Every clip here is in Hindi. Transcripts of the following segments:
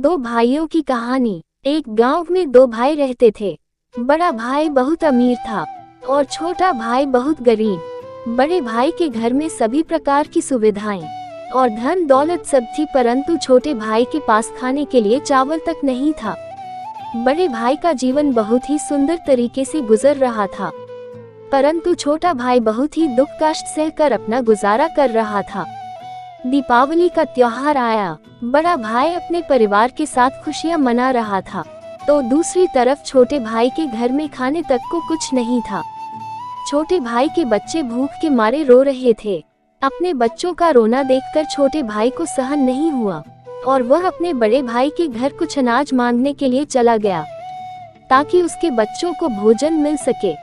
दो भाइयों की कहानी। एक गांव में दो भाई रहते थे। बड़ा भाई बहुत अमीर था और छोटा भाई बहुत गरीब। बड़े भाई के घर में सभी प्रकार की सुविधाएं और धन दौलत सब थी, परंतु छोटे भाई के पास खाने के लिए चावल तक नहीं था। बड़े भाई का जीवन बहुत ही सुंदर तरीके से गुजर रहा था, परंतु छोटा भाई बहुत ही दुख कष्ट सहकर अपना गुजारा कर रहा था। दीपावली का त्योहार आया। बड़ा भाई अपने परिवार के साथ खुशियां मना रहा था, तो दूसरी तरफ छोटे भाई के घर में खाने तक को कुछ नहीं था। छोटे भाई के बच्चे भूख के मारे रो रहे थे। अपने बच्चों का रोना देखकर छोटे भाई को सहन नहीं हुआ और वह अपने बड़े भाई के घर कुछ अनाज मांगने के लिए चला गया, ताकि उसके बच्चों को भोजन मिल सके।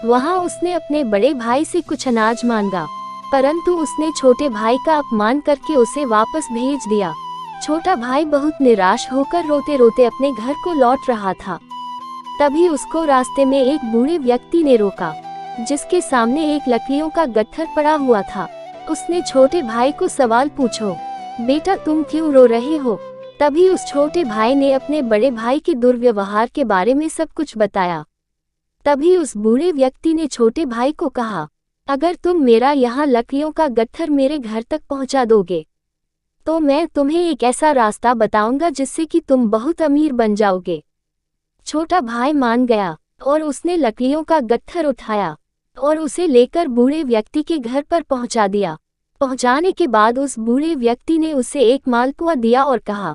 वहां उसने अपने बड़े भाई से कुछ अनाज मांगा, परंतु उसने छोटे भाई का अपमान करके उसे वापस भेज दिया। छोटा भाई बहुत निराश होकर रोते रोते अपने घर को लौट रहा था। तभी उसको रास्ते में एक बूढ़े व्यक्ति ने रोका, जिसके सामने एक लकड़ियों का गट्ठर पड़ा हुआ था। उसने छोटे भाई को सवाल पूछो, बेटा तुम क्यों रो रहे हो? तभी उस छोटे भाई ने अपने बड़े भाई के दुर्व्यवहार के बारे में सब कुछ बताया। तभी उस बूढ़े व्यक्ति ने छोटे भाई को कहा, अगर तुम मेरा यहाँ लकड़ियों का गट्ठर मेरे घर तक पहुँचा दोगे, तो मैं तुम्हें एक ऐसा रास्ता बताऊंगा जिससे कि तुम बहुत अमीर बन जाओगे। छोटा भाई मान गया और उसने लकड़ियों का गट्ठर उठाया और उसे लेकर बूढ़े व्यक्ति के घर पर पहुंचा दिया। पहुंचाने के बाद उस बूढ़े व्यक्ति ने उसे एक मालपुआ दिया और कहा,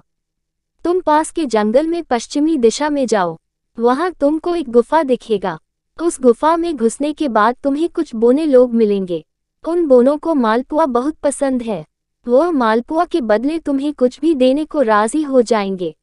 तुम पास के जंगल में पश्चिमी दिशा में जाओ, वहां तुमको एक गुफा दिखेगा। उस गुफा में घुसने के बाद तुम्हें कुछ बोने लोग मिलेंगे। उन बोनों को मालपुआ बहुत पसंद है, वह मालपुआ के बदले तुम्हें कुछ भी देने को राजी हो जाएंगे।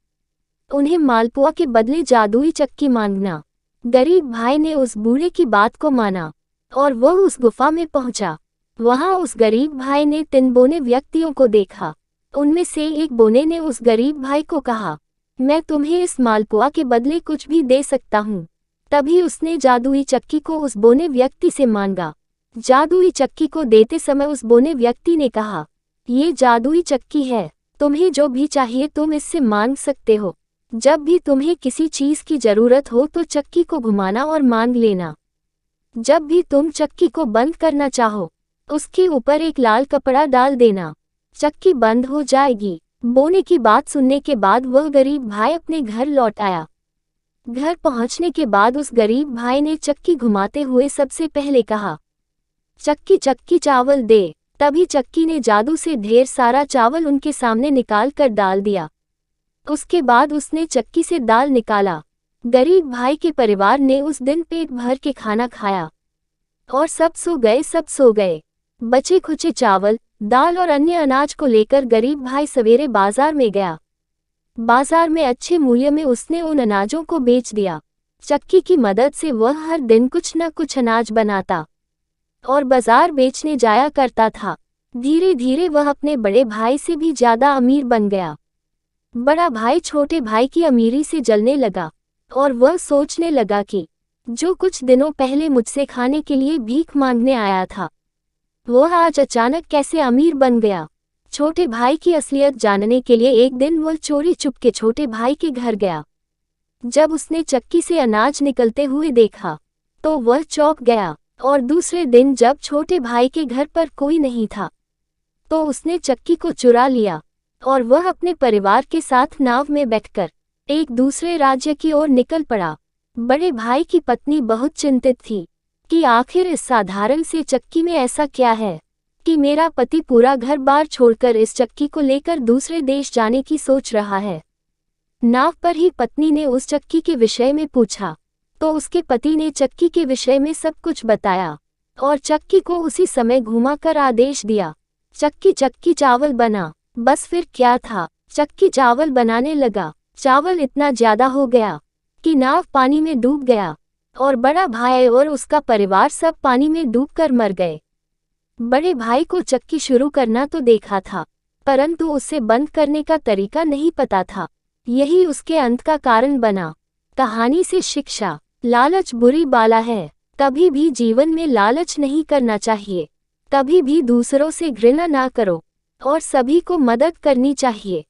उन्हें मालपुआ के बदले जादुई चक्की मांगना। गरीब भाई ने उस बूढ़े की बात को माना और वह उस गुफा में पहुंचा। वहां उस गरीब भाई ने 3 बोने व्यक्तियों को देखा। उनमें से एक बोने ने उस गरीब भाई को कहा, मैं तुम्हें इस मालपुआ के बदले कुछ भी दे सकता हूँ। तभी उसने जादुई चक्की को उस बोने व्यक्ति से मांगा। जादुई चक्की को देते समय उस बोने व्यक्ति ने कहा, ये जादुई चक्की है, तुम्हें जो भी चाहिए तुम इससे मांग सकते हो। जब भी तुम्हें किसी चीज की जरूरत हो तो चक्की को घुमाना और मांग लेना। जब भी तुम चक्की को बंद करना चाहो, उसके ऊपर एक लाल कपड़ा डाल देना, चक्की बंद हो जाएगी। बोने की बात सुनने के बाद वह गरीब भाई अपने घर लौट आया। घर पहुंचने के बाद उस गरीब भाई ने चक्की घुमाते हुए सबसे पहले कहा, चक्की चक्की चावल दे। तभी चक्की ने जादू से ढेर सारा चावल उनके सामने निकाल कर डाल दिया। उसके बाद उसने चक्की से दाल निकाला। गरीब भाई के परिवार ने उस दिन पेट भर के खाना खाया और सब सो गए। बचे खुचे चावल, दाल और अन्य अनाज को लेकर गरीब भाई सवेरे बाजार में गया। बाजार में अच्छे मूल्य में उसने उन अनाजों को बेच दिया। चक्की की मदद से वह हर दिन कुछ न कुछ अनाज बनाता और बाजार बेचने जाया करता था। धीरे धीरे वह अपने बड़े भाई से भी ज्यादा अमीर बन गया। बड़ा भाई छोटे भाई की अमीरी से जलने लगा और वह सोचने लगा कि जो कुछ दिनों पहले मुझसे खाने के लिए भीख मांगने आया था, वह आज अचानक कैसे अमीर बन गया। छोटे भाई की असलियत जानने के लिए एक दिन वह चोरी चुपके छोटे भाई के घर गया। जब उसने चक्की से अनाज निकलते हुए देखा तो वह चौंक गया और दूसरे दिन जब छोटे भाई के घर पर कोई नहीं था तो उसने चक्की को चुरा लिया और वह अपने परिवार के साथ नाव में बैठकर एक दूसरे राज्य की ओर निकल पड़ा। बड़े भाई की पत्नी बहुत चिंतित थी कि आखिर इस साधारण से चक्की में ऐसा क्या है कि मेरा पति पूरा घर बार छोड़कर इस चक्की को लेकर दूसरे देश जाने की सोच रहा है। नाव पर ही पत्नी ने उस चक्की के विषय में पूछा तो उसके पति ने चक्की के विषय में सब कुछ बताया और चक्की को उसी समय घुमाकर आदेश दिया, चक्की चक्की चावल बना। बस फिर क्या था, चक्की चावल बनाने लगा। चावल इतना ज्यादा हो गया कि नाव पानी में डूब गया और बड़ा भाई और उसका परिवार सब पानी में डूबकर मर गए। बड़े भाई को चक्की शुरू करना तो देखा था, परंतु उसे बंद करने का तरीका नहीं पता था। यही उसके अंत का कारण बना। कहानी से शिक्षा, लालच बुरी बाला है। कभी भी जीवन में लालच नहीं करना चाहिए। कभी भी दूसरों से घृणा ना करो और सभी को मदद करनी चाहिए।